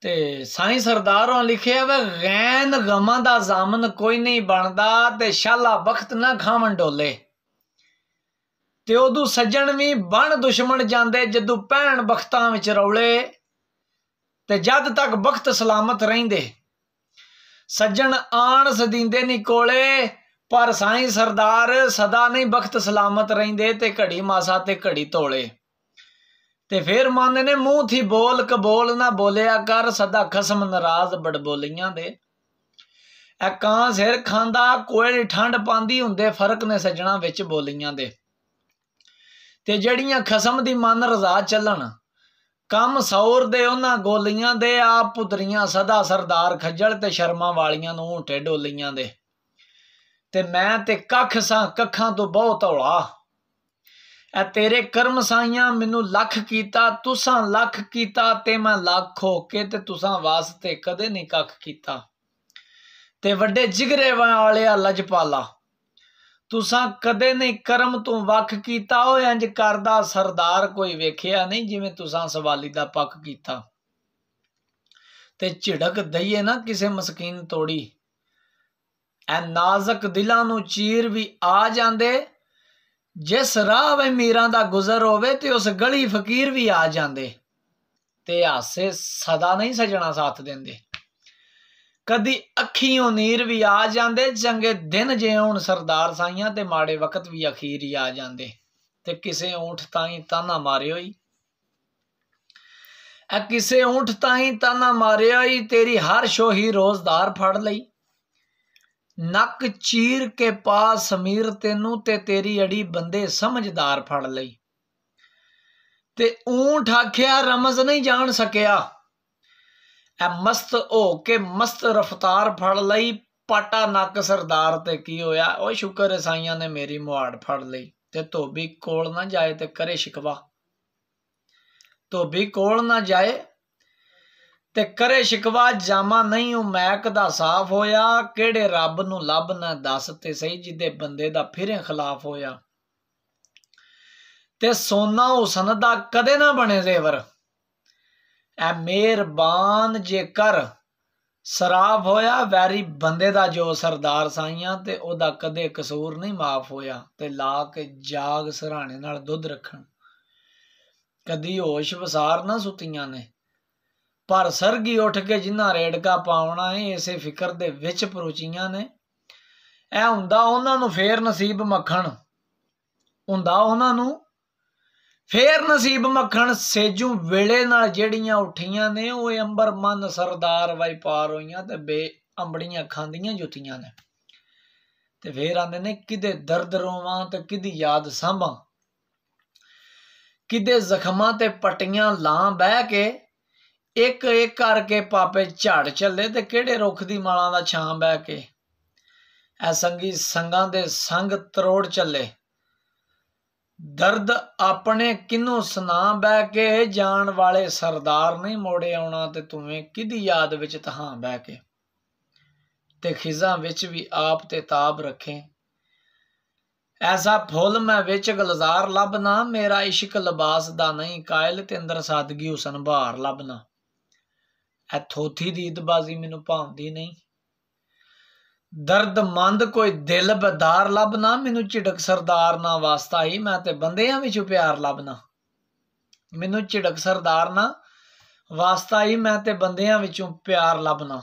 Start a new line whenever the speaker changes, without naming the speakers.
ते साईं सरदार हों लिखे वे गैन गमां दा जामन कोई नहीं बनदा ते शाला बख्त ना खावन डोले। ते उदू सज्जन भी बन दुश्मन जांदे जदू भैन बख्तां विच रौले। ते जद तक बख्त सलामत रहिंदे सज्जन आन सदींदे नी कोले। पर साईं सरदार सदा नहीं बख्त सलामत रहिंदे ते घड़ी मासा ते घड़ी तोले। ते फिर माने ने मुंह थी बोल कबोल ना बोलिया कर सदा खसम नाराज बड़बोलियां दे। ए कां सिर खांदा कोयल ठंड पांदी हुंदे फर्क ने सज्जणा विच बोलियां दे। ते जड़ियां खसम दी मन रजा चलन कम सौर दे उन्हां गोलियां दे। आप पुतरियां सदा सरदार खज्जल ते शर्मा वालियां नूं ऊंटे डोलियां दे। ते मैं ते कख सां कखां तो बहुत हौला ए तेरे कर्म साइयां मैनू लख कीता तुसां लख कीता ते मैं लख होके ते तुसां वास्ते कदे नहीं कख कीता। ते वड्डे जिगरे वालिया लजपाला तुसां कदे नहीं कर्म तू वख कीता। ओ इंज करदा सरदार कोई वेखिया नहीं जिवें तुसां सवाली दा पक कीता। ते झिड़क दईए ना किसे मस्कीन तोड़ी ए नाजक दिलां नू चीर भी आ जांदे। जिस राह वे मीरां दा गुजर होवे ते उस गली फकीर भी आ जांदे। ते हासे सदा नहीं सजना साथ देंदे कदी अखियों नीर भी आ जांदे। चंगे दिन जे हुण सरदार साइयां ते माड़े वक्त भी अखीर ही आ जांदे। ते किसे ऊंठ ताई ताना मारे होई ए किसे ऊंठ ताई ताना मारे होई। तेरी हर शोही रोजदार फड़ लई नक चीर के पास समीर तेनू ते तेरी अड़ी बंदे समझदार फड़ लई। ते ऊंठ आखिया रमज नहीं जान सकिया ए मस्त हो के मस्त रफ्तार फड़ लई। पाटा नक सरदार ते की होया ओ शुक्र है साइयां ने मेरी मुहाड़ फड़ लई। ते धोबी कोल ना जाए ते करे शिकवा धोबी कोल ना जाए ते करे शिकवा। जामा नहीं मैक दा साफ होया केड़े रब नू लभ ना दस ते सही जिदे बंदे दा फिरे खिलाफ होया। ते सोना हुसन दा कदे ना बने जेवर ए मेहरबान जे कर सराफ होया। वैरी बंदे दा जो सरदार साइयां ते ओदा कदे कसूर नहीं माफ होया। ते ला के जाग सराणे नाल दुध रखन कदी होश वसार ना सुतियां ने। पर सरगी उठ के जिन्ना रेड़का पावना है इसे फिकर दे विच परोचियां ने। ए हुंदा उन्हां नू फेर नसीब मक्खण हुंदा उन्हां नू फेर नसीब मक्खण। सेजू वेले नाल जेड़ियां उठियां ने ओ अंबर मन सरदार वाई पार होइयां ते बे अंबड़ियां खांदियां जुतियां ने। ते फिर आंदे ने किदे दर्द रोवां ते किदी याद सांभां किदे जख्मां ते पट्टियां लां बह के। एक एक करके पापे झाड़ चले ते केड़े रुख दी मालां दा छां बह के। ऐ संगी संगां दे संग तरोड़ चले दर्द अपने किनू सुना बह के। जान वाले सरदार नहीं मोड़े आउणा ते तुवें किदी याद विच तहां बह के। ते खिजां विच भी आप ते ताब रखें ऐसा फुल मैं विच गुलजार लभना। मेरा इश्क लिबास दा नहीं कायल ते अंदर सादगी हुसन बहार लभना। ए थोथी दीदबाजी मैनू भावदी नहीं दर्द मंद कोई दिल बदार लभना। मैनू झिड़क सरदार ना वास्ता ही मैं ते बंदियां विच प्यार लभना। मैनू झिड़क सरदार ना वास्ता ही मैं ते बंदियां विचों प्यार लभना।